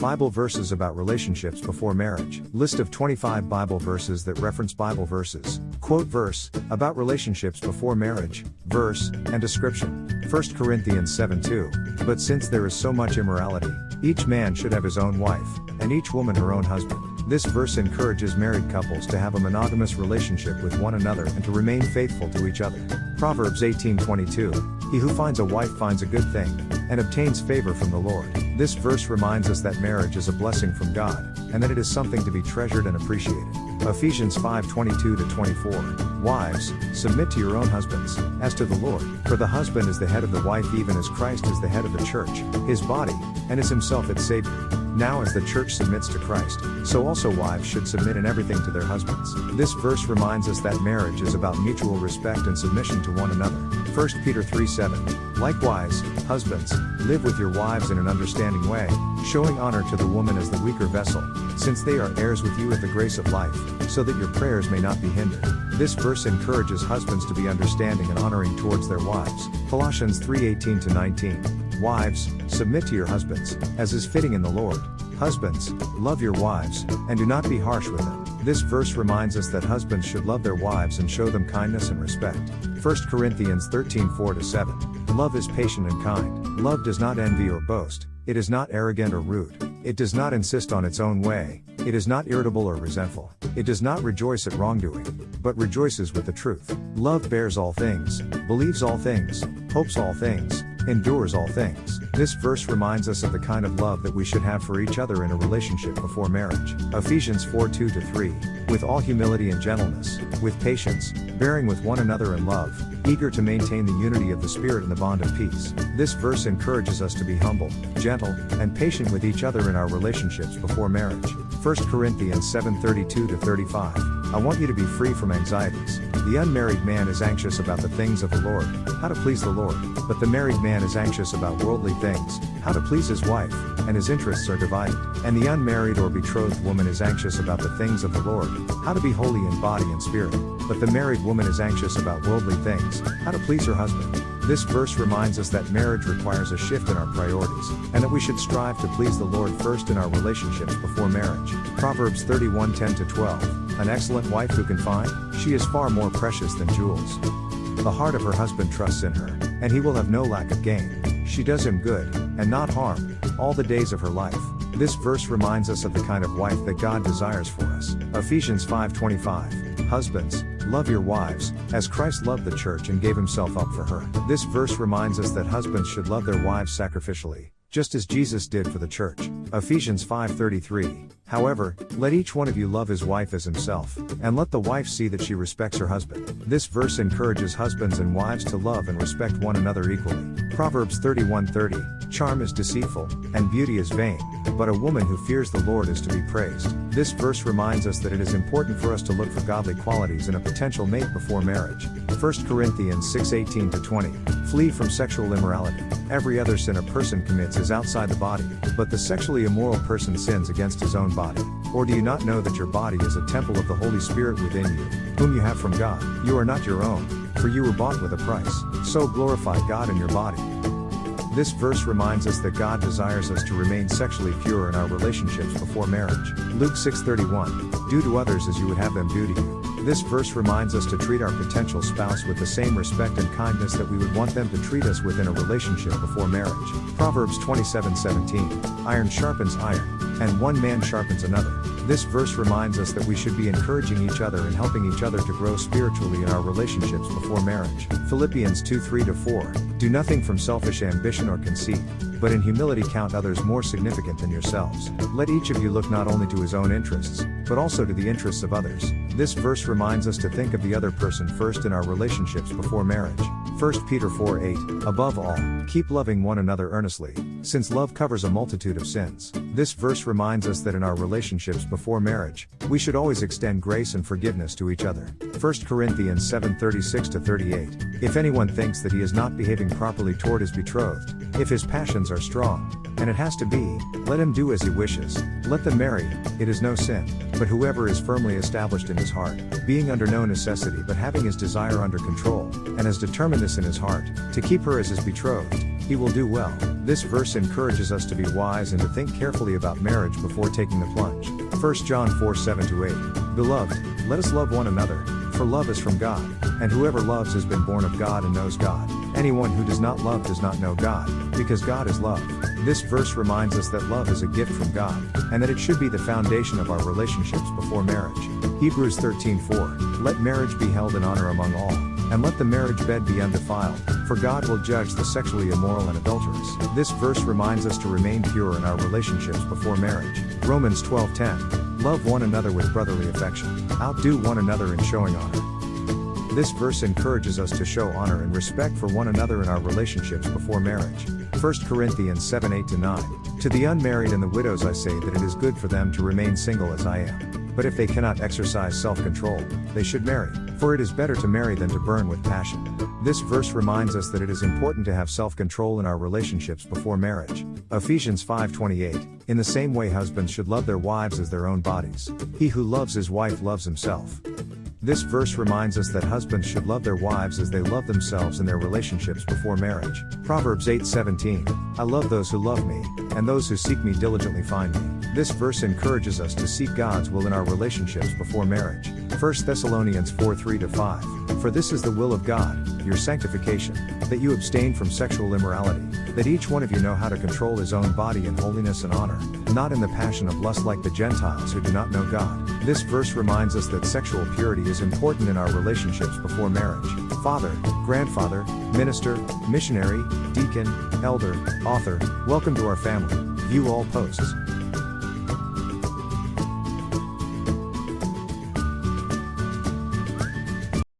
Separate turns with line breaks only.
Bible verses about relationships before marriage. List of 25 Bible verses that reference Bible verses. Quote verse, about relationships before marriage, verse, and description. 1 Corinthians 7:2. But since there is so much immorality, each man should have his own wife, and each woman her own husband. This verse encourages married couples to have a monogamous relationship with one another and to remain faithful to each other. Proverbs 18:22. He who finds a wife finds a good thing, and obtains favor from the Lord. This verse reminds us that marriage is a blessing from God, and that it is something to be treasured and appreciated. Ephesians 5:22-24. Wives, submit to your own husbands, as to the Lord. For the husband is the head of the wife, even as Christ is the head of the church, his body, and is himself its Savior. Now as the church submits to Christ, so also wives should submit in everything to their husbands. This verse reminds us that marriage is about mutual respect and submission to one another. 1 Peter 3:7. Likewise, husbands, live with your wives in an understanding way, showing honor to the woman as the weaker vessel, since they are heirs with you of the grace of life, so that your prayers may not be hindered. This verse encourages husbands to be understanding and honoring towards their wives. Colossians 3:18-19. Wives, submit to your husbands, as is fitting in the Lord. Husbands, love your wives, and do not be harsh with them. This verse reminds us that husbands should love their wives and show them kindness and respect. 1 Corinthians 13:4-7. Love is patient and kind. Love does not envy or boast. It is not arrogant or rude. It does not insist on its own way. It is not irritable or resentful. It does not rejoice at wrongdoing, but rejoices with the truth. Love bears all things, believes all things, hopes all things, endures all things. This verse reminds us of the kind of love that we should have for each other in a relationship before marriage. Ephesians 4:2-3. With all humility and gentleness, with patience, bearing with one another in love, eager to maintain the unity of the Spirit in the bond of peace. This verse encourages us to be humble, gentle, and patient with each other in our relationships before marriage. 1 Corinthians 7:32-35. I want you to be free from anxieties. The unmarried man is anxious about the things of the Lord, how to please the Lord, but the married man is anxious about worldly things, how to please his wife, and his interests are divided. And the unmarried or betrothed woman is anxious about the things of the Lord, how to be holy in body and spirit, but the married woman is anxious about worldly things, how to please her husband. This verse reminds us that marriage requires a shift in our priorities, and that we should strive to please the Lord first in our relationships before marriage. Proverbs 31:10-12. An excellent wife who can find? She is far more precious than jewels. The heart of her husband trusts in her, and he will have no lack of gain. She does him good, and not harm, all the days of her life. This verse reminds us of the kind of wife that God desires for us. Ephesians 5:25. Husbands, love your wives, as Christ loved the church and gave himself up for her. This verse reminds us that husbands should love their wives sacrificially, just as Jesus did for the church. Ephesians 5:33. However, let each one of you love his wife as himself, and let the wife see that she respects her husband. This verse encourages husbands and wives to love and respect one another equally. Proverbs 31:30. Charm is deceitful, and beauty is vain, but a woman who fears the Lord is to be praised. This verse reminds us that it is important for us to look for godly qualities in a potential mate before marriage. 1 Corinthians 6:18-20. Flee from sexual immorality. Every other sin a person commits is outside the body, but the sexually immoral person sins against his own body. Or do you not know that your body is a temple of the Holy Spirit within you, whom you have from God? You are not your own, for you were bought with a price. So glorify God in your body. This verse reminds us that God desires us to remain sexually pure in our relationships before marriage. Luke 6:31. Do to others as you would have them do to you. This verse reminds us to treat our potential spouse with the same respect and kindness that we would want them to treat us with in a relationship before marriage. Proverbs 27:17. Iron sharpens iron, and one man sharpens another. This verse reminds us that we should be encouraging each other and helping each other to grow spiritually in our relationships before marriage. Philippians 2:3-4. Do nothing from selfish ambition or conceit, but in humility count others more significant than yourselves. Let each of you look not only to his own interests, but also to the interests of others. This verse reminds us to think of the other person first in our relationships before marriage. 1 Peter 4:8. Above all, keep loving one another earnestly, since love covers a multitude of sins. This verse reminds us that in our relationships before marriage, we should always extend grace and forgiveness to each other. 1 Corinthians 7:36-38. If anyone thinks that he is not behaving properly toward his betrothed, if his passions are strong, and it has to be, let him do as he wishes. Let them marry, it is no sin. But whoever is firmly established in his heart, being under no necessity but having his desire under control, and has determined this in his heart, to keep her as his betrothed, he will do well. This verse encourages us to be wise and to think carefully about marriage before taking the plunge. 1 John 4:7-8. Beloved, let us love one another, for love is from God, and whoever loves has been born of God and knows God. Anyone who does not love does not know God, because God is love. This verse reminds us that love is a gift from God, and that it should be the foundation of our relationships before marriage. Hebrews 13:4. Let marriage be held in honor among all, and let the marriage bed be undefiled, for God will judge the sexually immoral and adulterous. This verse reminds us to remain pure in our relationships before marriage. Romans 12:10. Love one another with brotherly affection. Outdo one another in showing honor. This verse encourages us to show honor and respect for one another in our relationships before marriage. 1 Corinthians 7:8-9. To the unmarried and the widows I say that it is good for them to remain single as I am. But if they cannot exercise self-control, they should marry, for it is better to marry than to burn with passion. This verse reminds us that it is important to have self-control in our relationships before marriage. Ephesians 5:28. In the same way husbands should love their wives as their own bodies. He who loves his wife loves himself. This verse reminds us that husbands should love their wives as they love themselves in their relationships before marriage. Proverbs 8:17. I love those who love me, and those who seek me diligently find me. This verse encourages us to seek God's will in our relationships before marriage. 1 Thessalonians 4:3-5. For this is the will of God, your sanctification, that you abstain from sexual immorality, that each one of you know how to control his own body in holiness and honor, not in the passion of lust like the Gentiles who do not know God. This verse reminds us that sexual purity is important in our relationships before marriage. Father, grandfather, minister, missionary, deacon, elder, author, welcome to our family. View all posts.